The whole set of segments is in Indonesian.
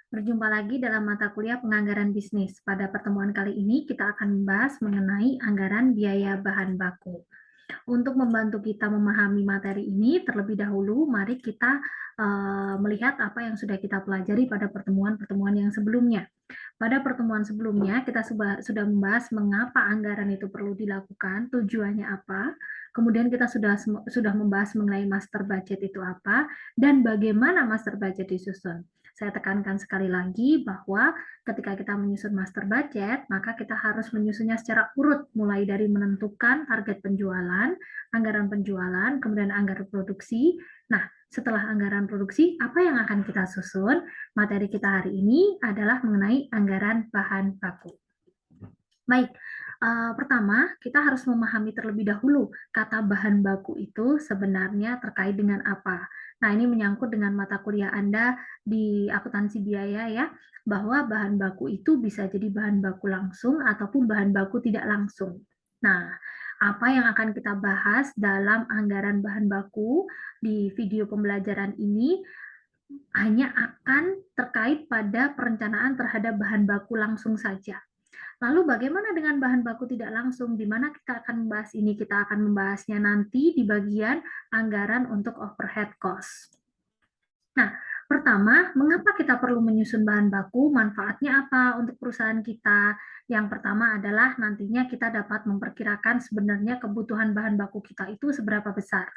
Berjumpa lagi dalam mata kuliah penganggaran bisnis. Pada pertemuan kali ini kita akan membahas mengenai anggaran biaya bahan baku. Untuk membantu kita memahami materi ini, terlebih dahulu mari kita melihat apa yang sudah kita pelajari pada pertemuan-pertemuan yang sebelumnya. Pada pertemuan sebelumnya, kita sudah membahas mengapa anggaran itu perlu dilakukan, tujuannya apa, kemudian kita sudah membahas mengenai master budget itu apa, dan bagaimana master budget disusun. Saya tekankan sekali lagi bahwa ketika kita menyusun master budget, maka kita harus menyusunnya secara urut, mulai dari menentukan target penjualan, anggaran penjualan, kemudian anggaran produksi. Nah, setelah anggaran produksi, apa yang akan kita susun? Materi kita hari ini adalah mengenai anggaran bahan baku. Baik, pertama kita harus memahami terlebih dahulu kata bahan baku itu sebenarnya terkait dengan apa. Nah, ini menyangkut dengan mata kuliah Anda di akuntansi biaya ya, bahwa bahan baku itu bisa jadi bahan baku langsung ataupun bahan baku tidak langsung. Nah, apa yang akan kita bahas dalam anggaran bahan baku di video pembelajaran ini hanya akan terkait pada perencanaan terhadap bahan baku langsung saja. Lalu bagaimana dengan bahan baku tidak langsung? Di mana kita akan membahas ini? Kita akan membahasnya nanti di bagian anggaran untuk overhead cost. Nah, pertama, mengapa kita perlu menyusun bahan baku? Manfaatnya apa untuk perusahaan kita? Yang pertama adalah nantinya kita dapat memperkirakan sebenarnya kebutuhan bahan baku kita itu seberapa besar.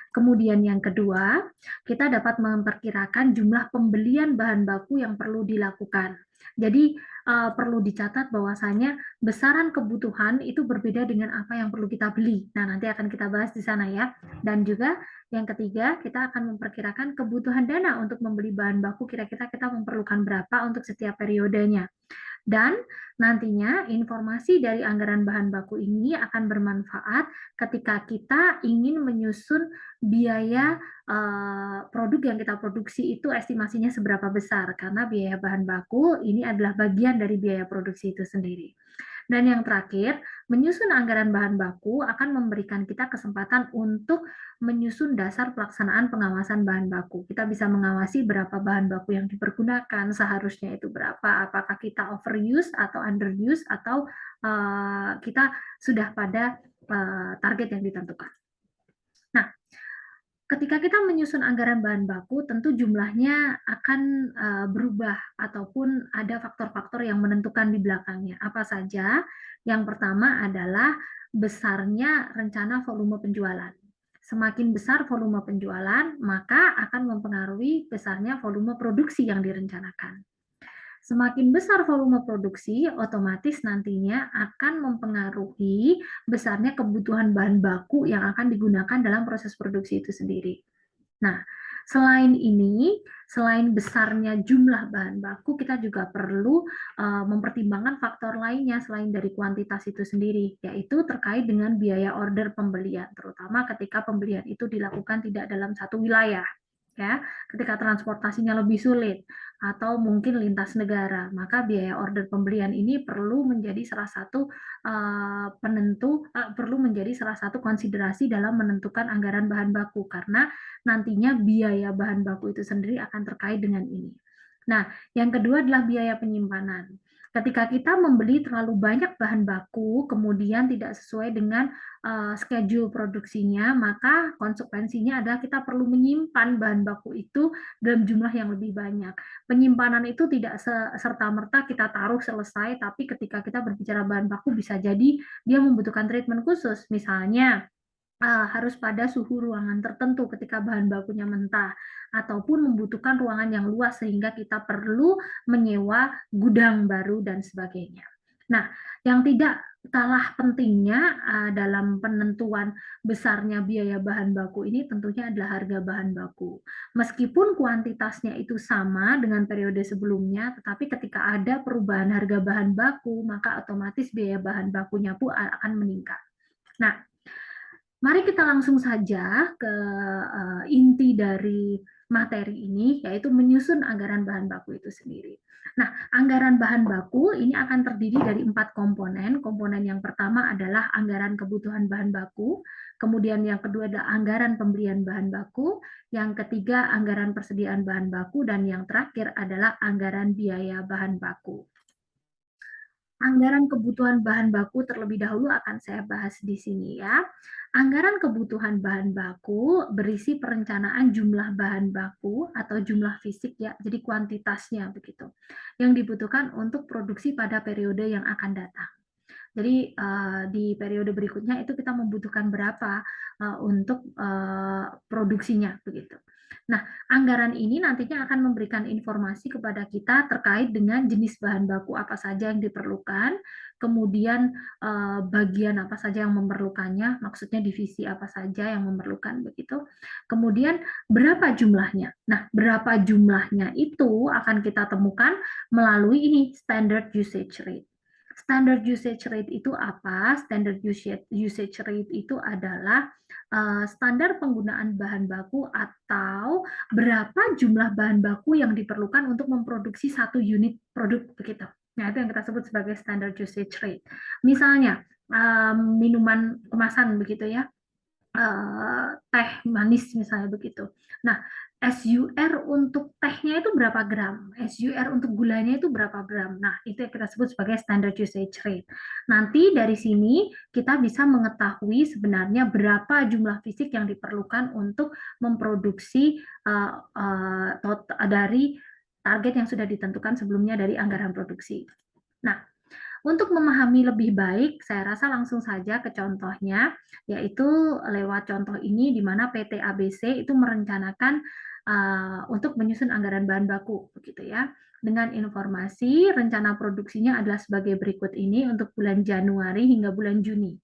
Kemudian yang kedua, kita dapat memperkirakan jumlah pembelian bahan baku yang perlu dilakukan. Jadi perlu dicatat bahwasanya besaran kebutuhan itu berbeda dengan apa yang perlu kita beli. Nah, nanti akan kita bahas di sana ya. Dan juga yang ketiga, kita akan memperkirakan kebutuhan dana untuk membeli bahan baku, kira-kira kita memerlukan berapa untuk setiap periodenya. Dan nantinya informasi dari anggaran bahan baku ini akan bermanfaat ketika kita ingin menyusun biaya produk yang kita produksi itu estimasinya seberapa besar, karena biaya bahan baku ini adalah bagian dari biaya produksi itu sendiri. Dan yang terakhir, menyusun anggaran bahan baku akan memberikan kita kesempatan untuk menyusun dasar pelaksanaan pengawasan bahan baku. Kita bisa mengawasi berapa bahan baku yang dipergunakan, seharusnya itu berapa, apakah kita overuse atau underuse, atau kita sudah pada target yang ditentukan. Nah, ketika kita menyusun anggaran bahan baku, tentu jumlahnya akan berubah ataupun ada faktor-faktor yang menentukan di belakangnya. Apa saja? Yang pertama adalah besarnya rencana volume penjualan. Semakin besar volume penjualan, maka akan mempengaruhi besarnya volume produksi yang direncanakan. Semakin besar volume produksi, otomatis nantinya akan mempengaruhi besarnya kebutuhan bahan baku yang akan digunakan dalam proses produksi itu sendiri. Nah, selain ini, selain besarnya jumlah bahan baku, kita juga perlu mempertimbangkan faktor lainnya selain dari kuantitas itu sendiri, yaitu terkait dengan biaya order pembelian, terutama ketika pembelian itu dilakukan tidak dalam satu wilayah. Ya, ketika transportasinya lebih sulit atau mungkin lintas negara, maka biaya order pembelian ini perlu menjadi salah satu perlu menjadi salah satu konsiderasi dalam menentukan anggaran bahan baku, karena nantinya biaya bahan baku itu sendiri akan terkait dengan ini. Nah, yang kedua adalah biaya penyimpanan. Ketika kita membeli terlalu banyak bahan baku, kemudian tidak sesuai dengan schedule produksinya, maka konsekuensinya adalah kita perlu menyimpan bahan baku itu dalam jumlah yang lebih banyak. Penyimpanan itu tidak serta-merta kita taruh selesai, tapi ketika kita berbicara bahan baku bisa jadi dia membutuhkan treatment khusus. Misalnya, harus pada suhu ruangan tertentu ketika bahan bakunya mentah, ataupun membutuhkan ruangan yang luas sehingga kita perlu menyewa gudang baru dan sebagainya. Nah, yang tidak kalah pentingnya dalam penentuan besarnya biaya bahan baku ini tentunya adalah harga bahan baku. Meskipun kuantitasnya itu sama dengan periode sebelumnya, tetapi ketika ada perubahan harga bahan baku, maka otomatis biaya bahan bakunya pun akan meningkat. Nah, mari kita langsung saja ke inti dari materi ini, yaitu menyusun anggaran bahan baku itu sendiri. Nah, anggaran bahan baku ini akan terdiri dari 4 komponen. Komponen yang pertama adalah anggaran kebutuhan bahan baku, kemudian yang kedua adalah anggaran pembelian bahan baku, yang ketiga anggaran persediaan bahan baku, dan yang terakhir adalah anggaran biaya bahan baku. Anggaran kebutuhan bahan baku terlebih dahulu akan saya bahas di sini ya. Anggaran kebutuhan bahan baku berisi perencanaan jumlah bahan baku atau jumlah fisik ya, jadi kuantitasnya begitu, yang dibutuhkan untuk produksi pada periode yang akan datang. Jadi di periode berikutnya itu kita membutuhkan berapa untuk produksinya begitu. Nah, anggaran ini nantinya akan memberikan informasi kepada kita terkait dengan jenis bahan baku apa saja yang diperlukan, kemudian bagian apa saja yang memerlukannya, maksudnya divisi apa saja yang memerlukan begitu. Kemudian berapa jumlahnya. Nah, berapa jumlahnya itu akan kita temukan melalui ini standard usage rate. Standard usage rate itu apa? Standard usage rate itu adalah standar penggunaan bahan baku atau berapa jumlah bahan baku yang diperlukan untuk memproduksi satu unit produk begitu. Nah, itu yang kita sebut sebagai standard usage rate. Misalnya minuman kemasan begitu ya, teh manis misalnya begitu. Nah, SUR untuk tehnya itu berapa gram, SUR untuk gulanya itu berapa gram. Nah, itu yang kita sebut sebagai standard usage rate. Nanti dari sini kita bisa mengetahui sebenarnya berapa jumlah fisik yang diperlukan untuk memproduksi dari target yang sudah ditentukan sebelumnya dari anggaran produksi. Nah, untuk memahami lebih baik, saya rasa langsung saja ke contohnya, yaitu lewat contoh ini di mana PT ABC itu merencanakan untuk menyusun anggaran bahan baku, begitu ya. Dengan informasi rencana produksinya adalah sebagai berikut ini untuk bulan Januari hingga bulan Juni.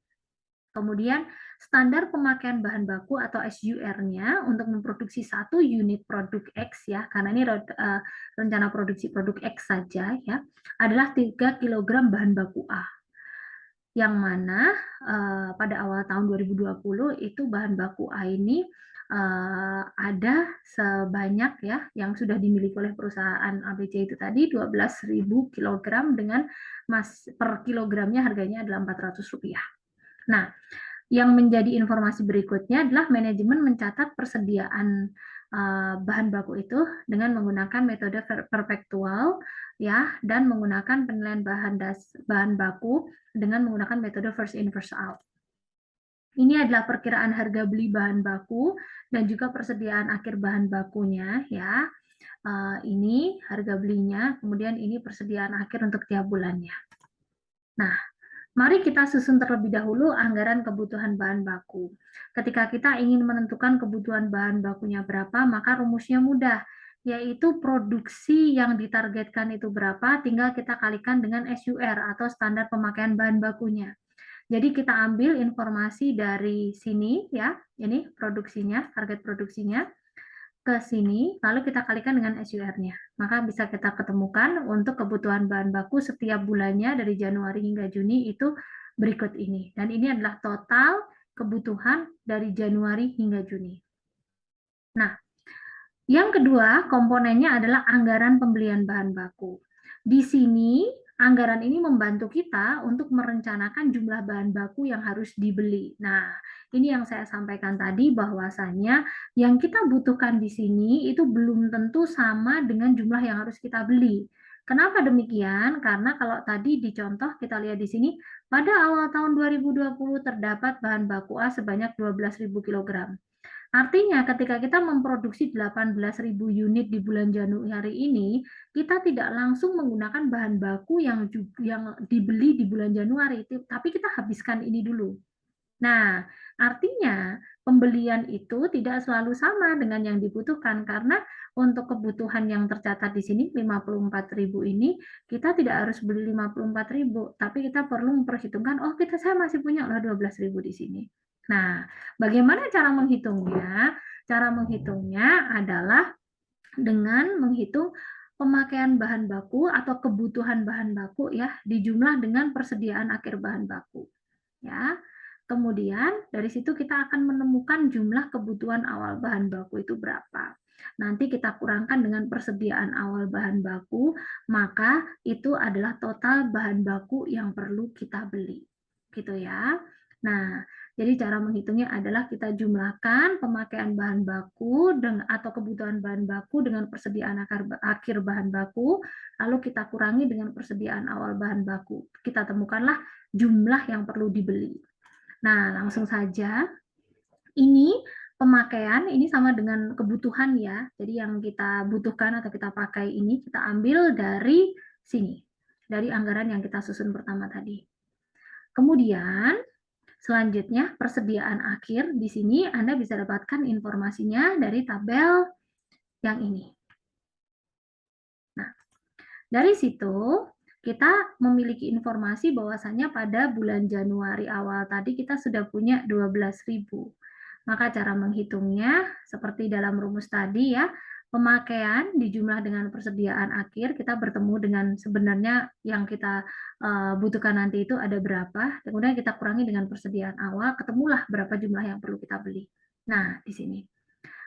Kemudian standar pemakaian bahan baku atau SUR-nya untuk memproduksi satu unit produk X ya, karena ini rencana produksi produk X saja ya, adalah 3 kg bahan baku A. Yang mana pada awal tahun 2020 itu bahan baku A ini ada sebanyak ya yang sudah dimiliki oleh perusahaan ABC itu tadi 12.000 kg dengan per kilogramnya harganya adalah Rp400. Nah, yang menjadi informasi berikutnya adalah manajemen mencatat persediaan bahan baku itu dengan menggunakan metode perpetual ya, dan menggunakan penilaian bahan baku dengan menggunakan metode first in first out. Ini adalah perkiraan harga beli bahan baku dan juga persediaan akhir bahan bakunya ya. Ini harga belinya, kemudian ini persediaan akhir untuk tiap bulannya. Nah, mari kita susun terlebih dahulu anggaran kebutuhan bahan baku. Ketika kita ingin menentukan kebutuhan bahan bakunya berapa, maka rumusnya mudah, yaitu produksi yang ditargetkan itu berapa, tinggal kita kalikan dengan SUR atau standar pemakaian bahan bakunya. Jadi kita ambil informasi dari sini ya, ini produksinya, target produksinya, ke sini, lalu kita kalikan dengan SUR-nya. Maka bisa kita ketemukan untuk kebutuhan bahan baku setiap bulannya dari Januari hingga Juni itu berikut ini. Dan ini adalah total kebutuhan dari Januari hingga Juni. Nah, yang kedua komponennya adalah anggaran pembelian bahan baku. Di sini anggaran ini membantu kita untuk merencanakan jumlah bahan baku yang harus dibeli. Nah, ini yang saya sampaikan tadi bahwasanya yang kita butuhkan di sini itu belum tentu sama dengan jumlah yang harus kita beli. Kenapa demikian? Karena kalau tadi di contoh kita lihat di sini, pada awal tahun 2020 terdapat bahan baku A sebanyak 12.000 kg. Artinya ketika kita memproduksi 18.000 unit di bulan Januari ini, kita tidak langsung menggunakan bahan baku yang dibeli di bulan Januari, tapi kita habiskan ini dulu. Nah, artinya pembelian itu tidak selalu sama dengan yang dibutuhkan karena untuk kebutuhan yang tercatat di sini 54.000 ini kita tidak harus beli 54.000, tapi kita perlu memperhitungkan saya masih punya 12.000 di sini. Nah, bagaimana cara menghitungnya? Cara menghitungnya adalah dengan menghitung pemakaian bahan baku atau kebutuhan bahan baku ya dijumlah dengan persediaan akhir bahan baku. Ya. Kemudian dari situ kita akan menemukan jumlah kebutuhan awal bahan baku itu berapa. Nanti kita kurangkan dengan persediaan awal bahan baku, maka itu adalah total bahan baku yang perlu kita beli. Gitu ya. Nah, jadi cara menghitungnya adalah kita jumlahkan pemakaian bahan baku atau kebutuhan bahan baku dengan persediaan akhir bahan baku, lalu kita kurangi dengan persediaan awal bahan baku. Kita temukanlah jumlah yang perlu dibeli. Nah, langsung saja. Ini pemakaian ini sama dengan kebutuhan ya. Jadi yang kita butuhkan atau kita pakai ini kita ambil dari sini. Dari anggaran yang kita susun pertama tadi. Kemudian selanjutnya persediaan akhir di sini Anda bisa dapatkan informasinya dari tabel yang ini. Nah, dari situ kita memiliki informasi bahwasannya pada bulan Januari awal tadi kita sudah punya 12.000. Maka cara menghitungnya seperti dalam rumus tadi ya, pemakaian dijumlah dengan persediaan akhir, kita bertemu dengan sebenarnya yang kita butuhkan nanti itu ada berapa, kemudian kita kurangi dengan persediaan awal, ketemulah berapa jumlah yang perlu kita beli. Nah, di sini.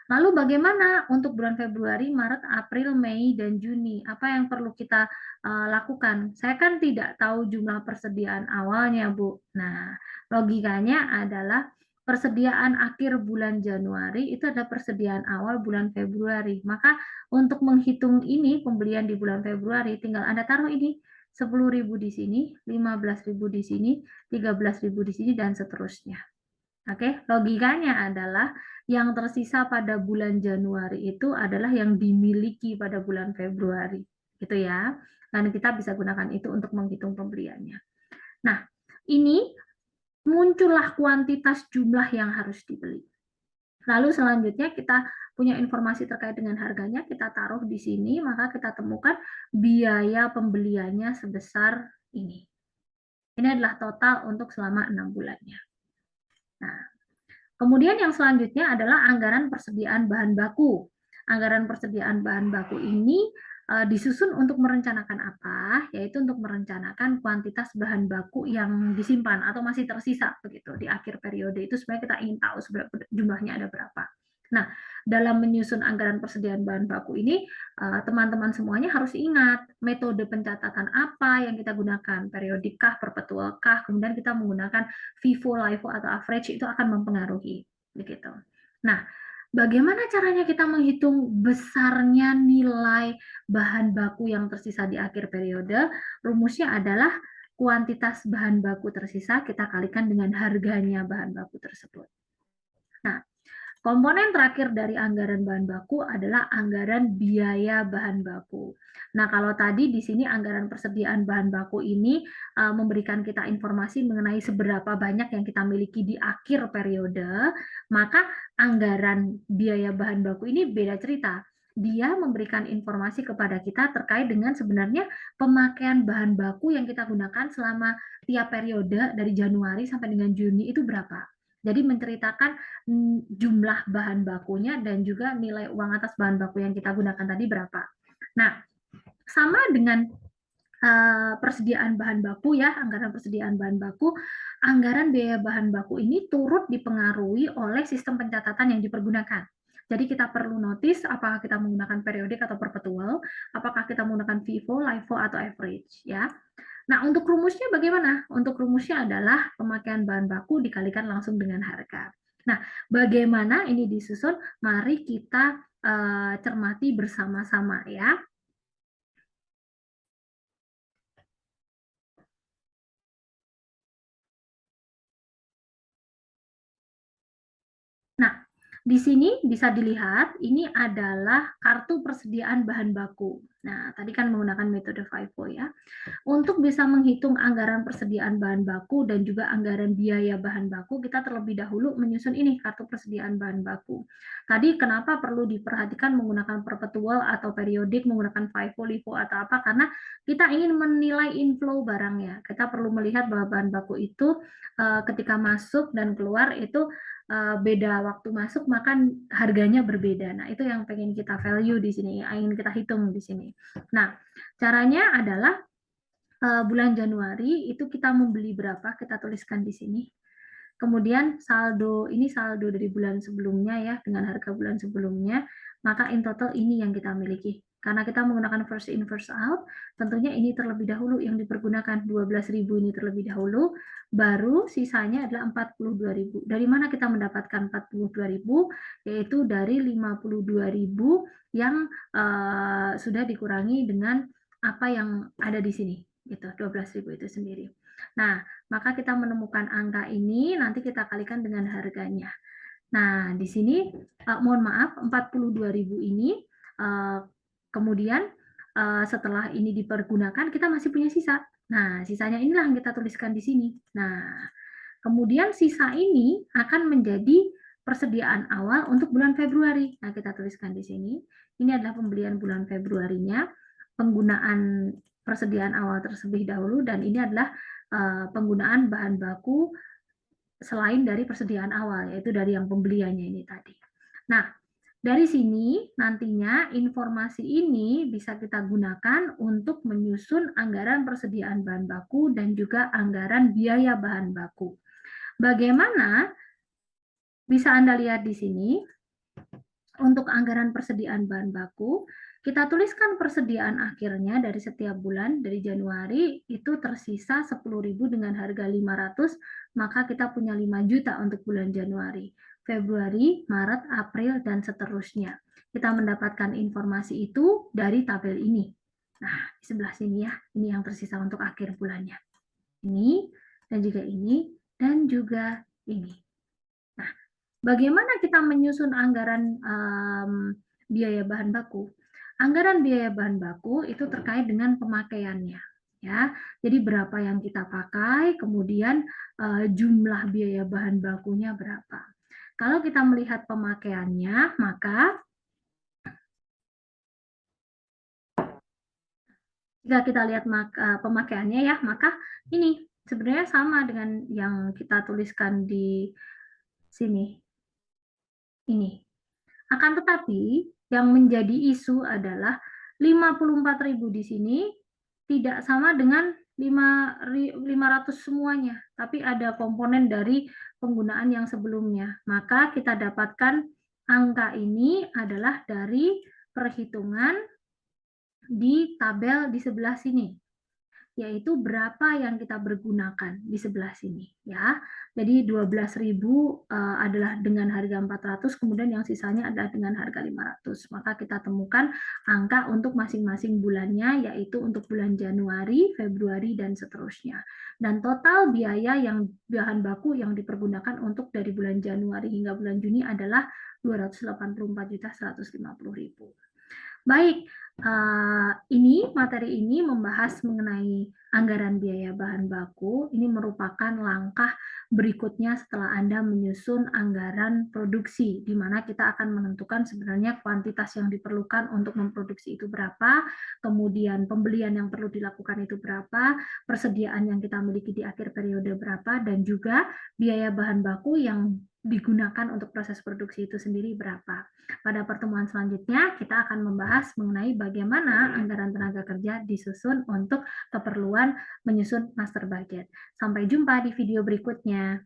Lalu bagaimana untuk bulan Februari, Maret, April, Mei, dan Juni? Apa yang perlu kita lakukan? Saya kan tidak tahu jumlah persediaan awalnya, Bu. Nah, logikanya adalah persediaan akhir bulan Januari itu ada persediaan awal bulan Februari. Maka untuk menghitung ini, pembelian di bulan Februari, tinggal Anda taruh ini 10.000 di sini, 15.000 di sini, 13.000 di sini, dan seterusnya. Oke, logikanya adalah yang tersisa pada bulan Januari itu adalah yang dimiliki pada bulan Februari, gitu ya. Dan kita bisa gunakan itu untuk menghitung pembeliannya. Nah, ini muncullah kuantitas jumlah yang harus dibeli. Lalu selanjutnya kita punya informasi terkait dengan harganya, kita taruh di sini, maka kita temukan biaya pembeliannya sebesar ini. Ini adalah total untuk selama 6 bulannya. Nah, kemudian yang selanjutnya adalah anggaran persediaan bahan baku. Anggaran persediaan bahan baku ini disusun untuk merencanakan apa? Yaitu untuk merencanakan kuantitas bahan baku yang disimpan atau masih tersisa begitu di akhir periode itu sebenarnya kita ingin tahu jumlahnya ada berapa. Nah, dalam menyusun anggaran persediaan bahan baku ini, teman-teman semuanya harus ingat metode pencatatan apa yang kita gunakan, periodik kah, perpetual kah, kemudian kita menggunakan FIFO, LIFO atau average itu akan mempengaruhi begitu. Nah, bagaimana caranya kita menghitung besarnya nilai bahan baku yang tersisa di akhir periode? Rumusnya adalah kuantitas bahan baku tersisa kita kalikan dengan harganya bahan baku tersebut. Nah, komponen terakhir dari anggaran bahan baku adalah anggaran biaya bahan baku. Nah, kalau tadi di sini anggaran persediaan bahan baku ini memberikan kita informasi mengenai seberapa banyak yang kita miliki di akhir periode, maka anggaran biaya bahan baku ini beda cerita. Dia memberikan informasi kepada kita terkait dengan sebenarnya pemakaian bahan baku yang kita gunakan selama tiap periode dari Januari sampai dengan Juni itu berapa. Jadi menceritakan jumlah bahan bakunya dan juga nilai uang atas bahan baku yang kita gunakan tadi berapa. Nah, sama dengan persediaan bahan baku ya, anggaran persediaan bahan baku, anggaran biaya bahan baku ini turut dipengaruhi oleh sistem pencatatan yang dipergunakan. Jadi kita perlu notice apakah kita menggunakan periodik atau perpetual, apakah kita menggunakan FIFO, LIFO atau average ya. Nah, untuk rumusnya bagaimana? Untuk rumusnya adalah pemakaian bahan baku dikalikan langsung dengan harga. Nah, bagaimana ini disusun? Mari kita cermati bersama-sama ya. Nah, di sini bisa dilihat ini adalah kartu persediaan bahan baku. Nah, tadi kan menggunakan metode FIFO ya. Untuk bisa menghitung anggaran persediaan bahan baku dan juga anggaran biaya bahan baku, kita terlebih dahulu menyusun ini kartu persediaan bahan baku. Tadi kenapa perlu diperhatikan menggunakan perpetual atau periodik, menggunakan FIFO, LIFO atau apa? Karena kita ingin menilai inflow barangnya. Kita perlu melihat bahwa bahan baku itu ketika masuk dan keluar itu beda waktu masuk, maka harganya berbeda. Nah, itu yang pengen kita value di sini, ingin kita hitung di sini. Nah, caranya adalah bulan Januari itu kita membeli berapa, kita tuliskan di sini. kemudian saldo, ini saldo dari bulan sebelumnya ya, dengan harga bulan sebelumnya, maka in total ini yang kita miliki. Karena kita menggunakan first in first out, tentunya ini terlebih dahulu yang dipergunakan 12.000 ini terlebih dahulu, baru sisanya adalah 42.000. Dari mana kita mendapatkan 42.000? Yaitu dari 52.000 yang sudah dikurangi dengan apa yang ada di sini, gitu, 12.000 itu sendiri. Nah, maka kita menemukan angka ini, nanti kita kalikan dengan harganya. Nah, di sini, mohon maaf, 42.000 ini, kemudian setelah ini dipergunakan, kita masih punya sisa. Nah, sisanya inilah yang kita tuliskan di sini. Nah, kemudian sisa ini akan menjadi persediaan awal untuk bulan Februari. Nah, kita tuliskan di sini. Ini adalah pembelian bulan Februarinya, penggunaan persediaan awal terlebih dahulu, dan ini adalah penggunaan bahan baku selain dari persediaan awal, yaitu dari yang pembeliannya ini tadi. Nah, dari sini nantinya informasi ini bisa kita gunakan untuk menyusun anggaran persediaan bahan baku dan juga anggaran biaya bahan baku. Bagaimana bisa Anda lihat di sini? Untuk anggaran persediaan bahan baku, kita tuliskan persediaan akhirnya dari setiap bulan, dari Januari itu tersisa 10.000 dengan harga 500, maka kita punya 5 juta untuk bulan Januari, Februari, Maret, April, dan seterusnya. Kita mendapatkan informasi itu dari tabel ini. Nah, di sebelah sini ya, ini yang tersisa untuk akhir bulannya. Ini, dan juga ini, dan juga ini. Nah, bagaimana kita menyusun anggaran biaya bahan baku? Anggaran biaya bahan baku itu terkait dengan pemakaiannya, ya. Jadi berapa yang kita pakai, kemudian jumlah biaya bahan bakunya berapa. Kalau kita melihat pemakaiannya, maka jika kita lihat pemakaiannya ya, maka ini sebenarnya sama dengan yang kita tuliskan di sini. Ini. Akan tetapi, yang menjadi isu adalah 54.000 di sini tidak sama dengan 500 semuanya, tapi ada komponen dari penggunaan yang sebelumnya. Maka kita dapatkan angka ini adalah dari perhitungan di tabel di sebelah sini, yaitu berapa yang kita bergunakan di sebelah sini ya. Jadi 12.000 adalah dengan harga 400, kemudian yang sisanya adalah dengan harga 500. Maka kita temukan angka untuk masing-masing bulannya, yaitu untuk bulan Januari, Februari, dan seterusnya. Dan total biaya yang bahan baku yang dipergunakan untuk dari bulan Januari hingga bulan Juni adalah 284.150.000. Baik, ini materi ini membahas mengenai anggaran biaya bahan baku. Ini merupakan langkah berikutnya setelah Anda menyusun anggaran produksi, di mana kita akan menentukan sebenarnya kuantitas yang diperlukan untuk memproduksi itu berapa, kemudian pembelian yang perlu dilakukan itu berapa, persediaan yang kita miliki di akhir periode berapa, dan juga biaya bahan baku yang digunakan untuk proses produksi itu sendiri berapa. Pada pertemuan selanjutnya, kita akan membahas mengenai bagaimana anggaran tenaga kerja disusun untuk keperluan menyusun master budget. Sampai jumpa di video berikutnya.